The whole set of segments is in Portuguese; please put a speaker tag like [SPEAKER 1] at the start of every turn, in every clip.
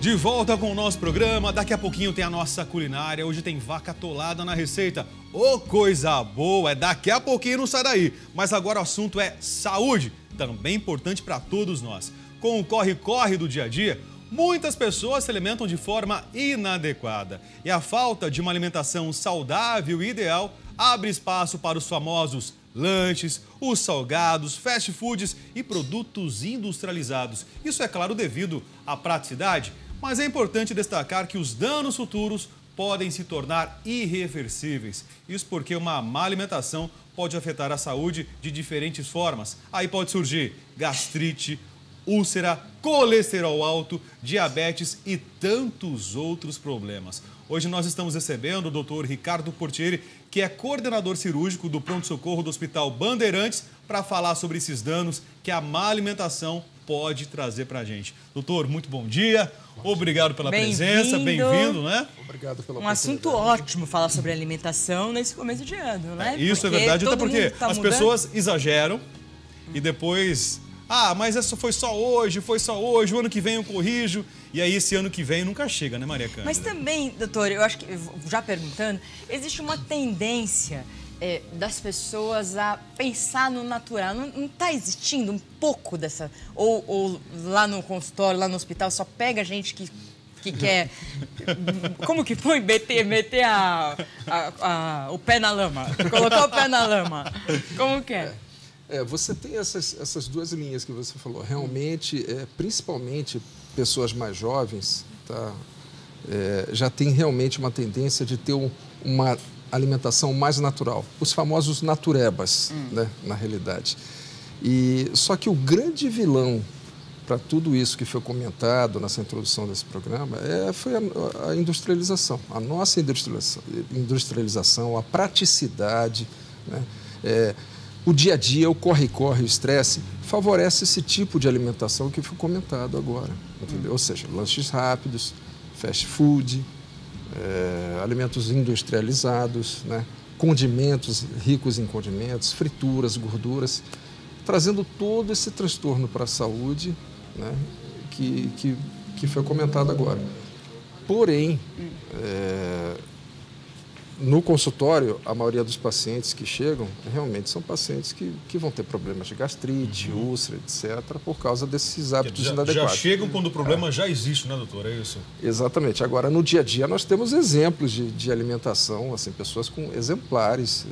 [SPEAKER 1] De volta com o nosso programa, daqui a pouquinho tem a nossa culinária, hoje tem vaca atolada na receita. Ô, coisa boa, daqui a pouquinho, não sai daí. Mas agora o assunto é saúde, também importante para todos nós. Com o corre-corre do dia a dia, muitas pessoas se alimentam de forma inadequada. E a falta de uma alimentação saudável e ideal abre espaço para os famosos lanches, os salgados, fast foods e produtos industrializados. Isso é claro devido à praticidade, mas é importante destacar que os danos futuros podem se tornar irreversíveis. Isso porque uma má alimentação pode afetar a saúde de diferentes formas. Aí pode surgir gastrite, úlcera, colesterol alto, diabetes e tantos outros problemas. Hoje nós estamos recebendo o Dr. Ricardo Portieri, que é coordenador cirúrgico do pronto-socorro do Hospital Bandeirantes, para falar sobre esses danos que a má alimentação pode trazer para a gente. Doutor, muito bom dia. Obrigado pela presença, bem-vindo, né?
[SPEAKER 2] Obrigado pela oportunidade.
[SPEAKER 3] Um assunto ótimo falar sobre alimentação nesse começo de ano, né?
[SPEAKER 1] Isso é verdade, até porque as pessoas exageram e depois... Ah, mas essa foi só hoje, o ano que vem eu corrijo. E aí esse ano que vem nunca chega, né, Maria Cândida?
[SPEAKER 3] Mas também, doutor, eu acho que, já perguntando, existe uma tendência das pessoas a pensar no natural. Não está existindo um pouco dessa... Ou lá no consultório, lá no hospital, só pega gente que quer... Como que foi? Meter o pé na lama. Colocar o pé na lama. Como que é?
[SPEAKER 2] Você tem essas duas linhas que você falou. Realmente, principalmente pessoas mais jovens, tá? Já tem realmente uma tendência de ter uma alimentação mais natural. Os famosos naturebas, né, na realidade. Só que o grande vilão para tudo isso que foi comentado nessa introdução desse programa foi a industrialização. A nossa industrialização, a praticidade, né? O dia a dia, o corre-corre, o estresse, favorece esse tipo de alimentação que foi comentado agora, entendeu? Ou seja, lanches rápidos, fast food, alimentos industrializados, né? Condimentos, ricos em condimentos, frituras, gorduras, trazendo todo esse transtorno para a saúde, né? que foi comentado agora. Porém, no consultório, a maioria dos pacientes que chegam, realmente são pacientes que vão ter problemas de gastrite, úlcera, etc., por causa desses hábitos inadequados.
[SPEAKER 1] Já chegam quando o problema já existe, né, doutor? É isso?
[SPEAKER 2] Exatamente. Agora, no dia a dia, nós temos exemplos de alimentação, assim, pessoas com exemplares,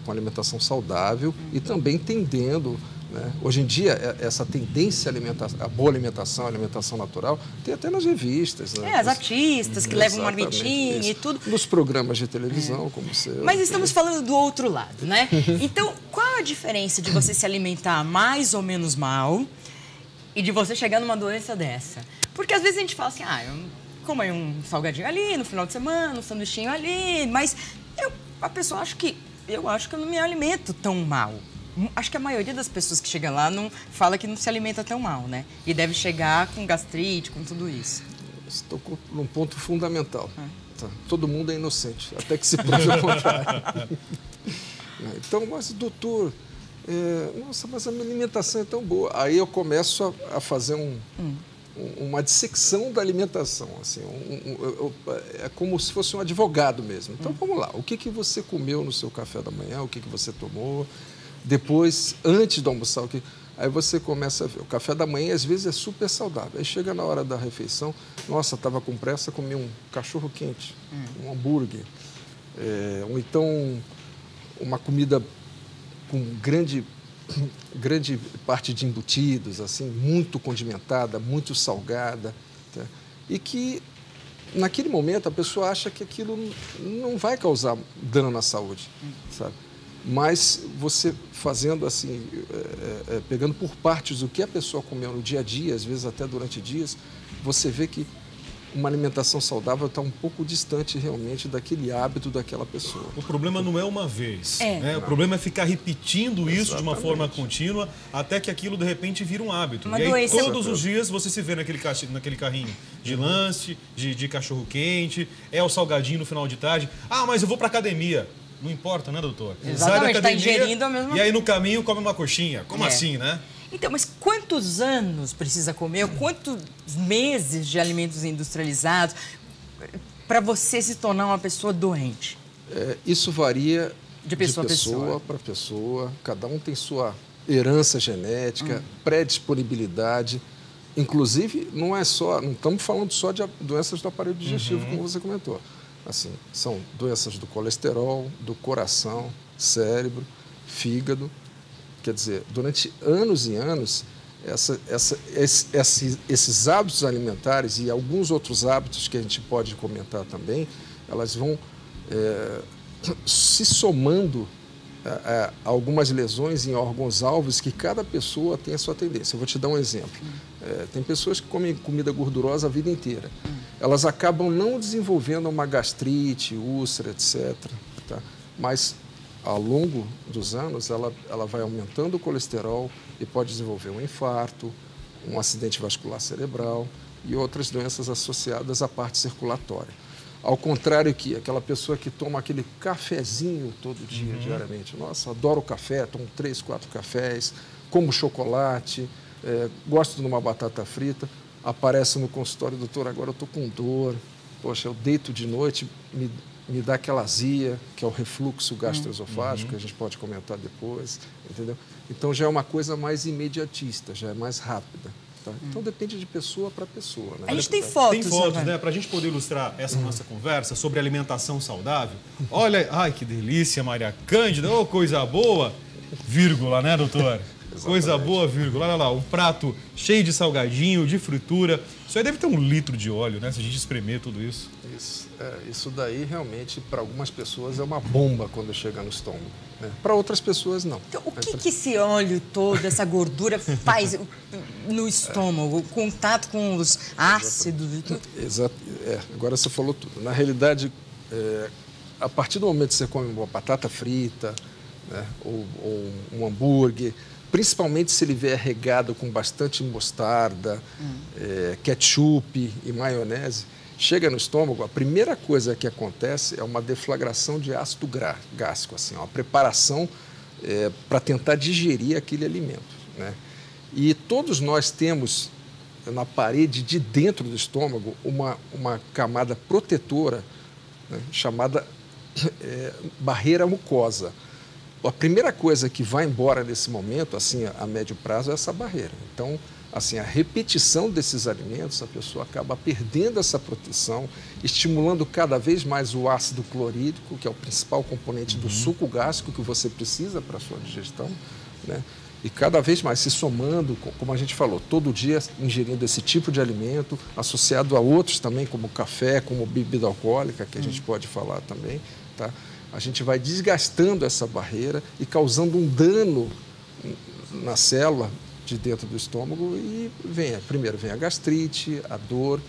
[SPEAKER 2] com alimentação saudável e também tendendo... Né? Hoje em dia, essa tendência à boa alimentação, à alimentação natural, tem até nas revistas. Né?
[SPEAKER 3] As artistas que levam marmitinha e tudo.
[SPEAKER 2] Nos programas de televisão, como você...
[SPEAKER 3] Mas estamos falando do outro lado, né? Então, qual a diferença de você se alimentar mais ou menos mal e de você chegar numa doença dessa? Porque às vezes a gente fala assim, eu como aí um salgadinho ali no final de semana, um sanduichinho ali, mas a pessoa acha que... Eu acho que eu não me alimento tão mal. Acho que a maioria das pessoas que chegam lá não fala que não se alimenta tão mal, né? E deve chegar com gastrite, com tudo isso.
[SPEAKER 2] Você tocou num ponto fundamental. Tá. Todo mundo é inocente, até que se prove o contrário. Então, mas doutor, nossa, mas a minha alimentação é tão boa. Aí eu começo a fazer uma dissecção da alimentação, assim, é como se fosse um advogado mesmo. Então, vamos lá, o que você comeu no seu café da manhã, o que você tomou... Depois, antes de almoçar, aí você começa a ver. O café da manhã, às vezes, é super saudável. Aí chega na hora da refeição, nossa, estava com pressa, comi um cachorro quente, um hambúrguer. Ou então, uma comida com grande parte de embutidos, assim, muito condimentada, muito salgada. Tá? E que, naquele momento, a pessoa acha que aquilo não vai causar dano na saúde, sabe? Mas você fazendo assim, pegando por partes o que a pessoa comeu no dia a dia, às vezes até durante dias, você vê que uma alimentação saudável está um pouco distante realmente daquele hábito daquela pessoa.
[SPEAKER 1] O problema não é uma vez, né? O problema é ficar repetindo isso de uma forma contínua até que aquilo de repente vira um hábito. E aí todos os dias você se vê naquele carrinho de lanche, de cachorro-quente, o salgadinho no final de tarde. Ah, mas eu vou para academia. Não importa, né, doutor?
[SPEAKER 3] Exatamente, está ingerindo a mesma coisa.
[SPEAKER 1] E aí no caminho come uma coxinha. Como assim, né?
[SPEAKER 3] Então, mas quantos anos precisa comer, quantos meses de alimentos industrializados para você se tornar uma pessoa doente?
[SPEAKER 2] Isso varia
[SPEAKER 3] de pessoa
[SPEAKER 2] para pessoa. Cada um tem sua herança genética, predisponibilidade. Inclusive, não estamos falando só de doenças do aparelho digestivo, como você comentou. Assim, são doenças do colesterol, do coração, cérebro, fígado. Quer dizer, durante anos e anos, esses hábitos alimentares e alguns outros hábitos que a gente pode comentar também, elas vão se somando a algumas lesões em órgãos-alvos que cada pessoa tem a sua tendência. Eu vou te dar um exemplo. Tem pessoas que comem comida gordurosa a vida inteira. Elas acabam não desenvolvendo uma gastrite, úlcera, etc. Tá? Mas, ao longo dos anos, ela vai aumentando o colesterol e pode desenvolver um infarto, um acidente vascular cerebral e outras doenças associadas à parte circulatória. Ao contrário que aquela pessoa que toma aquele cafezinho todo dia, diariamente. Nossa, adoro café, tomo 3, 4 cafés, como chocolate, gosto de uma batata frita, aparece no consultório, doutor, agora eu estou com dor, poxa, eu deito de noite, me dá aquela azia, que é o refluxo gastroesofágico, que a gente pode comentar depois, entendeu? Então já é uma coisa mais imediatista, já é mais rápida. Tá? Então depende de pessoa para pessoa. Né?
[SPEAKER 3] A gente tem fotos.
[SPEAKER 1] Tem fotos, né? Para a gente poder ilustrar essa nossa conversa sobre alimentação saudável. Olha, ai que delícia, Maria Cândida, oh, coisa boa, vírgula, né, doutor? Coisa boa, vírgula. Olha lá, um prato cheio de salgadinho, de fritura. Isso aí deve ter 1 litro de óleo, né? Se a gente espremer tudo isso.
[SPEAKER 2] Isso daí realmente, para algumas pessoas, é uma bomba quando chega no estômago. Né? Para outras pessoas, não.
[SPEAKER 3] Então, o que esse óleo todo, essa gordura faz no estômago? O contato com os ácidos e tudo?
[SPEAKER 2] Exato. Agora você falou tudo. Na realidade, a partir do momento que você come uma batata frita, né, ou um hambúrguer, principalmente se ele vier regado com bastante mostarda, ketchup e maionese, chega no estômago, a primeira coisa que acontece é uma deflagração de ácido gástrico, assim, uma preparação para tentar digerir aquele alimento. Né? E todos nós temos na parede de dentro do estômago uma camada protetora, né, chamada barreira mucosa. A primeira coisa que vai embora nesse momento, assim, a médio prazo, é essa barreira. Então, assim, a repetição desses alimentos, a pessoa acaba perdendo essa proteção, estimulando cada vez mais o ácido clorídrico, que é o principal componente do suco gástrico que você precisa para a sua digestão, né? E cada vez mais se somando, como a gente falou, todo dia ingerindo esse tipo de alimento, associado a outros também, como café, como bebida alcoólica, que a gente pode falar também, tá? A gente vai desgastando essa barreira e causando um dano na célula de dentro do estômago e primeiro vem a gastrite, a dor,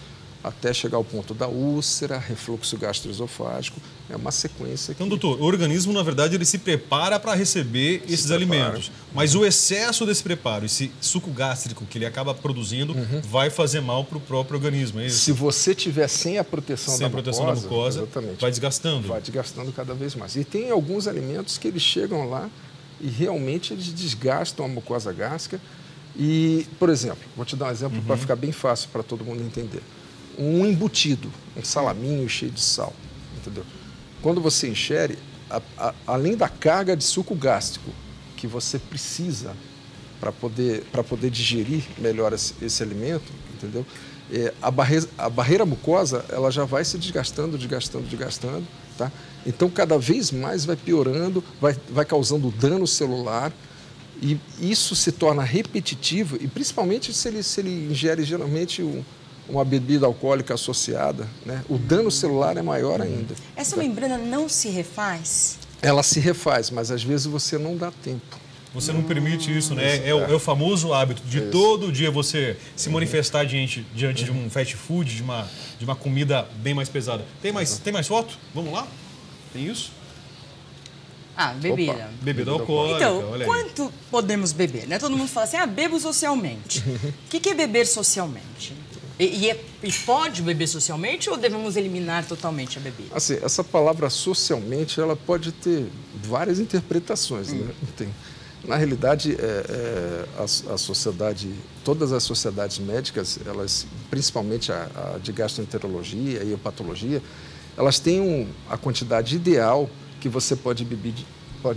[SPEAKER 2] até chegar ao ponto da úlcera, refluxo gastroesofágico. É uma sequência.
[SPEAKER 1] Então, doutor, o organismo, na verdade, ele se prepara para receber esses alimentos. Mas o excesso desse preparo, esse suco gástrico que ele acaba produzindo, vai fazer mal para o próprio organismo, é isso?
[SPEAKER 2] Se você tiver sem a proteção da mucosa, exatamente,
[SPEAKER 1] vai desgastando.
[SPEAKER 2] Vai desgastando cada vez mais. E tem alguns alimentos que eles chegam lá e realmente eles desgastam a mucosa gástrica. E, por exemplo, vou te dar um exemplo para ficar bem fácil para todo mundo entender. Um embutido, um salaminho cheio de sal, entendeu? Quando você ingere, além da carga de suco gástrico que você precisa para poder digerir melhor esse alimento, entendeu? A barreira mucosa, ela já vai se desgastando, tá? Então, cada vez mais vai piorando, vai causando dano celular. E isso se torna repetitivo, e principalmente se ele ingere geralmente uma bebida alcoólica associada, né? O dano celular é maior ainda.
[SPEAKER 3] Essa membrana não se refaz?
[SPEAKER 2] Ela se refaz, mas às vezes você não dá tempo.
[SPEAKER 1] Você não permite isso, né? É o famoso hábito de todo dia você se manifestar diante de um fast food, de uma comida bem mais pesada. Tem mais foto? Vamos lá? Tem isso?
[SPEAKER 3] Ah, bebida.
[SPEAKER 1] Opa, bebida alcoólica,
[SPEAKER 3] então,
[SPEAKER 1] olha aí.
[SPEAKER 3] Quanto podemos beber? Né? Todo mundo fala assim, bebo socialmente. O que é beber socialmente? E pode beber socialmente ou devemos eliminar totalmente a bebida?
[SPEAKER 2] Assim, essa palavra socialmente, ela pode ter várias interpretações, né? Na realidade, a sociedade, todas as sociedades médicas, elas, principalmente a de gastroenterologia e hepatologia, elas têm a quantidade ideal que você pode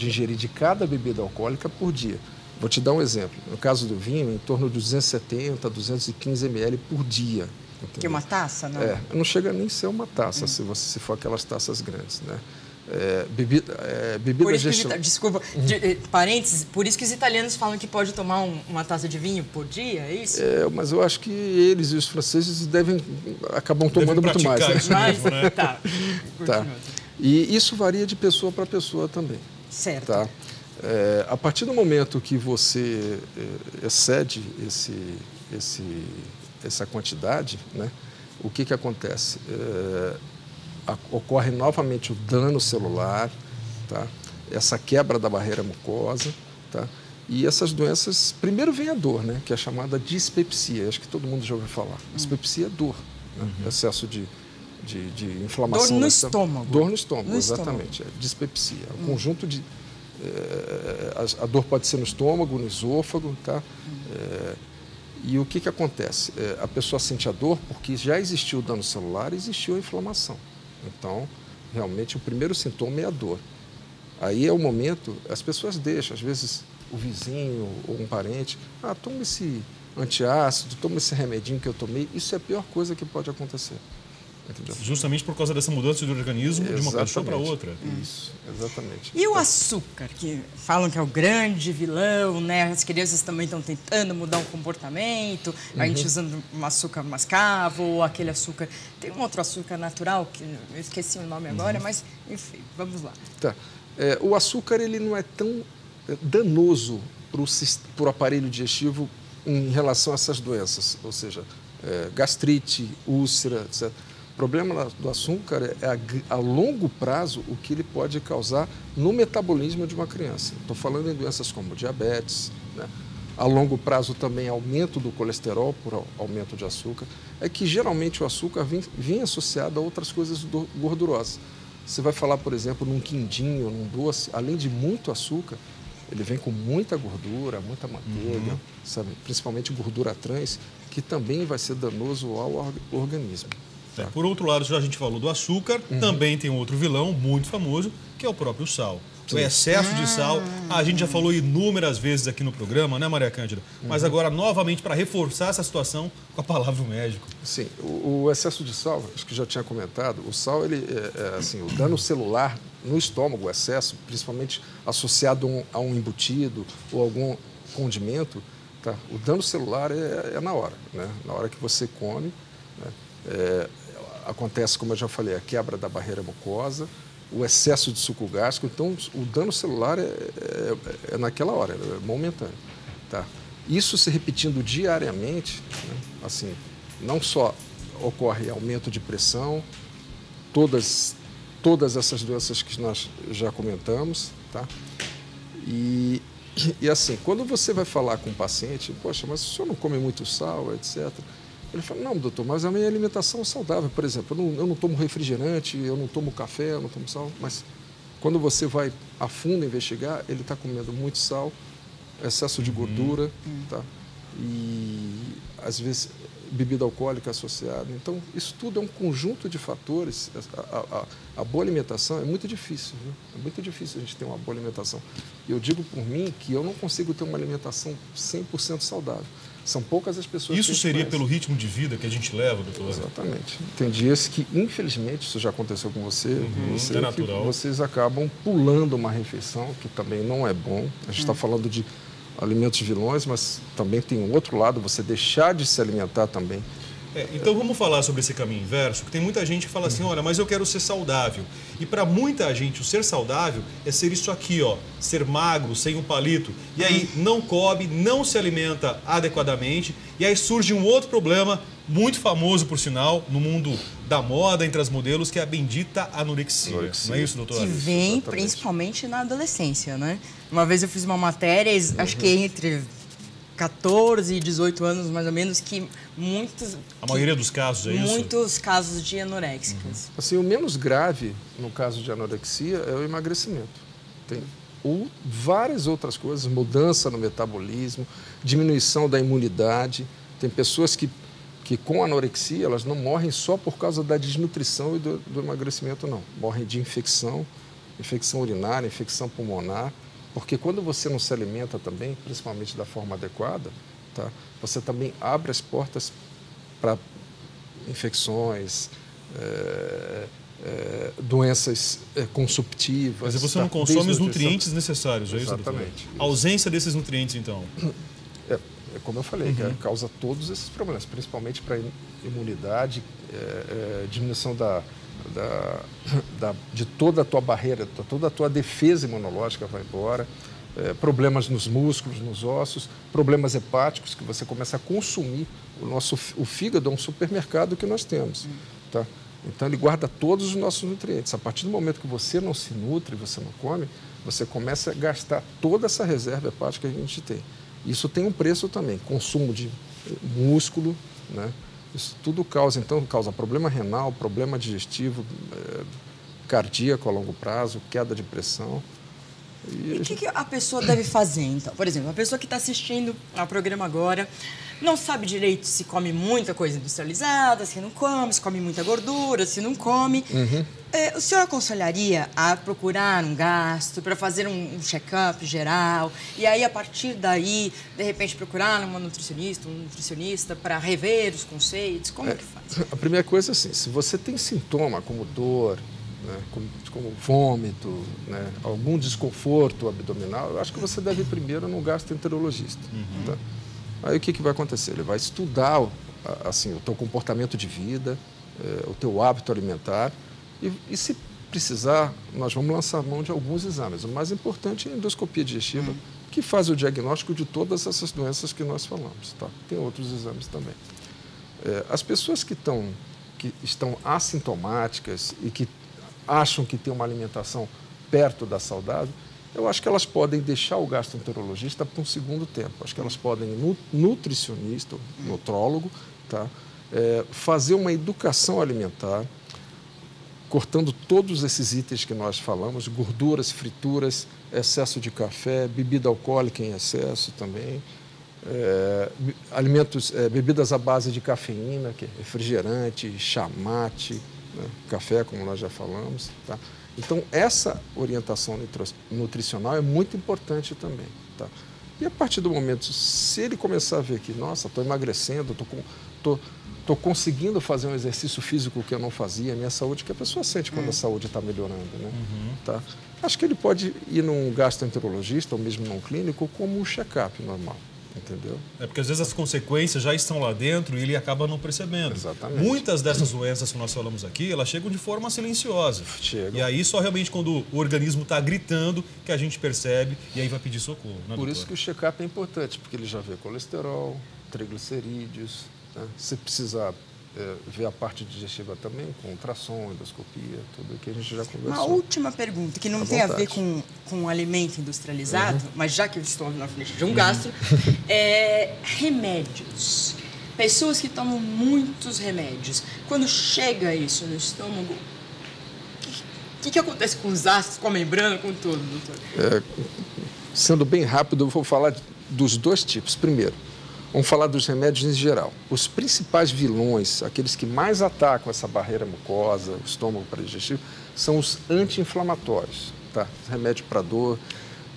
[SPEAKER 2] ingerir de cada bebida alcoólica por dia. Vou te dar um exemplo. No caso do vinho, em torno de 270 a 215 ml por dia. Entendeu?
[SPEAKER 3] Que uma taça, não?
[SPEAKER 2] Não chega nem a ser uma taça, se for aquelas taças grandes, né? Bebida gestionada.
[SPEAKER 3] Desculpa, parênteses, por isso que os italianos falam que pode tomar uma taça de vinho por dia, é isso?
[SPEAKER 2] Mas eu acho que eles e os franceses acabam tomando muito mais. Né?
[SPEAKER 1] Isso mesmo, né?
[SPEAKER 3] Tá.
[SPEAKER 2] E isso varia de pessoa para pessoa também.
[SPEAKER 3] Certo.
[SPEAKER 2] Tá? A partir do momento que você excede essa quantidade, né, o que acontece? Ocorre novamente o dano celular, tá? Essa quebra da barreira mucosa, tá? E essas doenças, primeiro vem a dor, né? Que é chamada dispepsia, acho que todo mundo já ouviu falar. Dispepsia é dor, né? Excesso de inflamação.
[SPEAKER 3] Dor no estômago.
[SPEAKER 2] Dor no estômago, exatamente. É dispepsia. É um conjunto de... a dor pode ser no estômago, no esôfago, tá? E o que acontece? A pessoa sente a dor porque já existiu o dano celular e existiu a inflamação. Então, realmente, o primeiro sintoma é a dor. Aí é o momento, as pessoas deixam, às vezes o vizinho ou um parente, toma esse antiácido, toma esse remedinho que eu tomei. Isso é a pior coisa que pode acontecer. Entendeu?
[SPEAKER 1] Justamente por causa dessa mudança do organismo de uma pessoa para outra.
[SPEAKER 2] Isso, exatamente.
[SPEAKER 3] E o açúcar, que falam que é o grande vilão, né? As crianças também estão tentando mudar o comportamento, a gente usando um açúcar mascavo, ou aquele açúcar... Tem um outro açúcar natural, que eu esqueci o nome agora, mas, enfim, vamos lá.
[SPEAKER 2] Tá. O açúcar, ele não é tão danoso para o aparelho digestivo em relação a essas doenças, ou seja, gastrite, úlcera, etc. O problema do açúcar é, a longo prazo, o que ele pode causar no metabolismo de uma criança. Estou falando em doenças como diabetes, né? A longo prazo também aumento do colesterol por aumento de açúcar. É que geralmente o açúcar vem associado a outras coisas gordurosas. Você vai falar, por exemplo, num quindim ou num doce, além de muito açúcar, ele vem com muita gordura, muita manteiga, sabe? Principalmente gordura trans, que também vai ser danoso ao organismo. Tá.
[SPEAKER 1] Por outro lado, já a gente falou do açúcar, também tem outro vilão muito famoso, que é o próprio sal. Sim. O excesso de sal, a gente já falou inúmeras vezes aqui no programa, né, Maria Cândida? Mas agora, novamente, para reforçar essa situação, com a palavra do médico.
[SPEAKER 2] Sim, o excesso de sal, acho que já tinha comentado, o sal, ele assim, o dano celular no estômago, o excesso, principalmente associado a um embutido ou algum condimento, tá? O dano celular é na hora, né? Na hora que você come, né? Acontece, como eu já falei, a quebra da barreira mucosa, o excesso de suco gástrico. Então, o dano celular é naquela hora, é momentâneo. Tá? Isso se repetindo diariamente, né? Assim, não só ocorre aumento de pressão, todas essas doenças que nós já comentamos, tá? E assim, quando você vai falar com o paciente, poxa, mas o senhor não come muito sal, etc., ele fala, não, doutor, mas a minha alimentação é saudável. Por exemplo, eu não tomo refrigerante, eu não tomo café, eu não tomo sal. Mas quando você vai a fundo investigar, ele está comendo muito sal, excesso de gordura, tá? E, às vezes, bebida alcoólica associada. Então, isso tudo é um conjunto de fatores. A boa alimentação é muito difícil, viu? É muito difícil a gente ter uma boa alimentação. E eu digo por mim que eu não consigo ter uma alimentação 100% saudável. São poucas as pessoas
[SPEAKER 1] Isso
[SPEAKER 2] que
[SPEAKER 1] seria
[SPEAKER 2] conhecem.
[SPEAKER 1] pelo ritmo de vida que a gente leva, doutor?
[SPEAKER 2] Exatamente. Tem dias que, infelizmente, isso já aconteceu com você,
[SPEAKER 1] é natural.
[SPEAKER 2] que vocês acabam pulando uma refeição, que também não é bom. A gente está falando de alimentos vilões, mas também tem um outro lado, você deixar de se alimentar também.
[SPEAKER 1] Então vamos falar sobre esse caminho inverso, que tem muita gente que fala assim, olha, mas eu quero ser saudável. E para muita gente, o ser saudável é ser isso aqui, ó, ser magro, sem um palito. E aí não come, não se alimenta adequadamente. E aí surge um outro problema, muito famoso, por sinal, no mundo da moda, entre as modelos, que é a bendita anorexia. Não é isso, doutor?
[SPEAKER 3] Que vem principalmente na adolescência, né? Uma vez eu fiz uma matéria, acho que entre 14 e 18 anos, mais ou menos, que muitos...
[SPEAKER 1] A maioria dos casos é isso?
[SPEAKER 3] Muitos casos de anoréxicas.
[SPEAKER 2] Assim, o menos grave, no caso de anorexia, é o emagrecimento. ou várias outras coisas, mudança no metabolismo, diminuição da imunidade. Tem pessoas que com anorexia, elas não morrem só por causa da desnutrição e do emagrecimento, não. Morrem de infecção urinária, infecção pulmonar, porque quando você não se alimenta também, principalmente da forma adequada, tá? Você também abre as portas para infecções, doenças consumptivas.
[SPEAKER 1] Mas você não consome os nutrientes necessários, é isso?
[SPEAKER 2] Exatamente.
[SPEAKER 1] A ausência desses nutrientes, então?
[SPEAKER 2] Como eu falei, causa todos esses problemas, principalmente para imunidade, diminuição de toda a tua barreira, toda a tua defesa imunológica vai embora, problemas nos músculos, nos ossos, problemas hepáticos, que você começa a consumir. O fígado é um supermercado que nós temos, tá? Então, ele guarda todos os nossos nutrientes. A partir do momento que você não se nutre, você não come, você começa a gastar toda essa reserva hepática que a gente tem. Isso tem um preço também, consumo de músculo, né? Isso tudo causa problema renal, problema digestivo, cardíaco a longo prazo, queda de pressão.
[SPEAKER 3] E o que a pessoa deve fazer, então? Por exemplo, a pessoa que está assistindo ao programa agora não sabe direito se come muita coisa industrializada, se não come, se come muita gordura, se não come. O senhor aconselharia a procurar um gastro para fazer um check-up geral e aí, a partir daí, de repente, procurar um nutricionista para rever os conceitos? Como que faz?
[SPEAKER 2] A primeira coisa é assim, se você tem sintoma como dor, né, como vômito, né, algum desconforto abdominal, eu acho que você deve ir primeiro num gastroenterologista. Tá? Aí o que vai acontecer? Ele vai estudar assim, o teu comportamento de vida, o teu hábito alimentar e se precisar, nós vamos lançar mão de alguns exames. O mais importante é a endoscopia digestiva, que faz o diagnóstico de todas essas doenças que nós falamos. Tá? Tem outros exames também. As pessoas que estão assintomáticas e que acham que tem uma alimentação perto da saudável, eu acho que elas podem deixar o gastroenterologista para um segundo tempo. Acho que elas podem ir no nutricionista, nutrólogo, tá? Fazer uma educação alimentar, cortando todos esses itens que nós falamos, gorduras, frituras, excesso de café, bebida alcoólica em excesso também, bebidas à base de cafeína, que é refrigerante, chamate, né? Café, como nós já falamos, tá? Então, essa orientação nutricional é muito importante também. Tá? E a partir do momento, se ele começar a ver que, nossa, estou emagrecendo, estou conseguindo fazer um exercício físico que eu não fazia, a minha saúde, que a pessoa sente quando a saúde está melhorando, né? Tá? Acho que ele pode ir num gastroenterologista ou mesmo num clínico como um check-up normal. Entendeu?
[SPEAKER 1] Porque às vezes as consequências já estão lá dentro e ele acaba não percebendo.
[SPEAKER 2] Exatamente.
[SPEAKER 1] Muitas dessas doenças que nós falamos aqui, elas chegam de forma silenciosa.
[SPEAKER 2] Chegam.
[SPEAKER 1] E aí só realmente quando o organismo está gritando que a gente percebe e aí vai pedir socorro. Né,
[SPEAKER 2] Por isso que o check-up é importante, porque ele já vê colesterol, triglicerídeos, né? Se precisar ver a parte digestiva também, com ultrassom, endoscopia, tudo que a gente já conversou.
[SPEAKER 3] Uma última pergunta, que não tem a ver com o alimento industrializado, mas já que eu estou na frente de um gastro, remédios. Pessoas que tomam muitos remédios. Quando chega isso no estômago, o que acontece com os ácidos, com a membrana, com tudo, doutor?
[SPEAKER 2] Sendo bem rápido, eu vou falar dos dois tipos. Primeiro, vamos falar dos remédios em geral. Os principais vilões, aqueles que mais atacam essa barreira mucosa, o estômago para digestivo, são os anti-inflamatórios. Tá? Remédio para dor,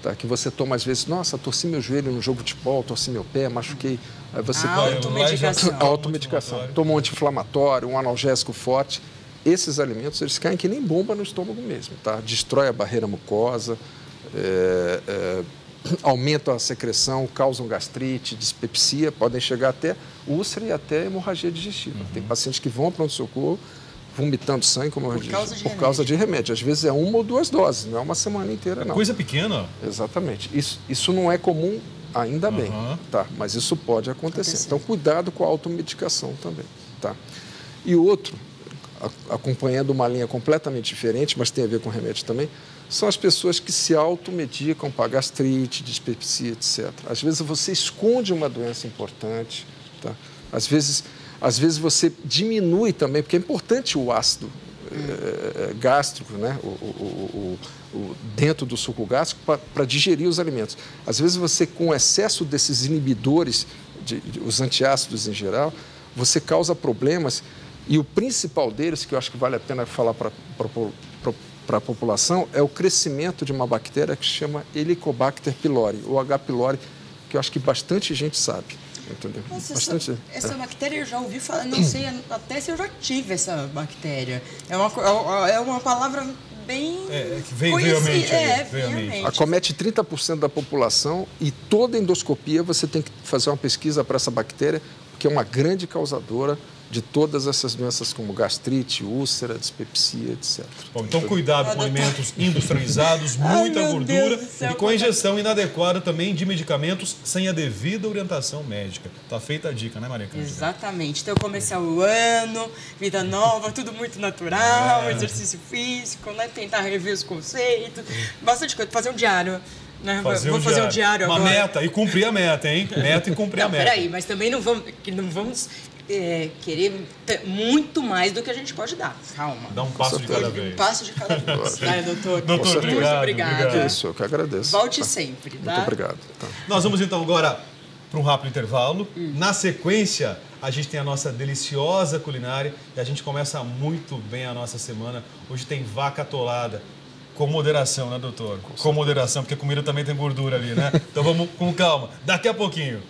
[SPEAKER 2] tá? Que você toma às vezes, nossa, torci meu joelho no jogo de futebol, torci meu pé, machuquei. Aí você
[SPEAKER 3] automedicação.
[SPEAKER 2] Automedicação. Toma um anti-inflamatório, um analgésico forte. Esses alimentos, eles caem que nem bomba no estômago mesmo. Tá? Destrói a barreira mucosa, aumentam a secreção, causam gastrite, dispepsia, podem chegar até úlcera e até hemorragia digestiva. Tem pacientes que vão ao pronto-socorro vomitando sangue como por causa de remédio. Às vezes é 1 ou 2 doses, não é uma semana inteira, não.
[SPEAKER 1] Coisa pequena.
[SPEAKER 2] Exatamente. Isso não é comum, ainda bem, tá? Mas isso pode acontecer. Então, cuidado com a automedicação também, tá? E outro, acompanhando uma linha completamente diferente, mas tem a ver com remédio também, são as pessoas que se automedicam para gastrite, dispepsia, etc. Às vezes você esconde uma doença importante, tá? Às vezes você diminui também, porque é importante o ácido gástrico, né? Dentro do suco gástrico para digerir os alimentos. Às vezes você, com excesso desses inibidores, os antiácidos em geral, você causa problemas, e o principal deles, que eu acho que vale a pena falar para a população, é o crescimento de uma bactéria que se chama Helicobacter pylori, ou H. pylori, que eu acho que bastante gente sabe. Entendeu?
[SPEAKER 3] Nossa,
[SPEAKER 2] bastante,
[SPEAKER 3] essa bactéria eu já ouvi falar, não sei até se eu já tive essa bactéria. É uma palavra bem
[SPEAKER 1] que veio à mente.
[SPEAKER 3] Veio à mente.
[SPEAKER 2] Acomete 30% da população, e toda endoscopia você tem que fazer uma pesquisa para essa bactéria, que é uma grande causadora de todas essas doenças como gastrite, úlcera, dispepsia, etc.
[SPEAKER 1] Bom, então cuidado com alimentos industrializados, muita gordura e com a injeção inadequada também de medicamentos sem a devida orientação médica. Tá feita a dica, né, Maria Cândida?
[SPEAKER 3] Exatamente. Então começar o ano, vida nova, tudo muito natural, exercício físico, né? Tentar rever os conceitos, bastante coisa, fazer um diário. Né? Vou fazer um diário agora.
[SPEAKER 1] Uma meta e cumprir a meta, hein? Meta e cumprir a meta.
[SPEAKER 3] Peraí, mas também não vamos querer muito mais do que a gente pode dar. Calma.
[SPEAKER 1] Dá um passo de cada vez.
[SPEAKER 3] Um passo de cada vez. Tá, doutor?
[SPEAKER 1] Doutor,
[SPEAKER 3] muito obrigado.
[SPEAKER 2] É isso, eu que agradeço.
[SPEAKER 3] Volte sempre, tá?
[SPEAKER 2] Muito obrigado. Tá.
[SPEAKER 1] Nós vamos então agora para um rápido intervalo. Na sequência, a gente tem a nossa deliciosa culinária e a gente começa muito bem a nossa semana. Hoje tem vaca atolada. Com moderação, né, doutor? Com moderação, porque a comida também tem gordura ali, né? Então vamos com calma. Daqui a pouquinho.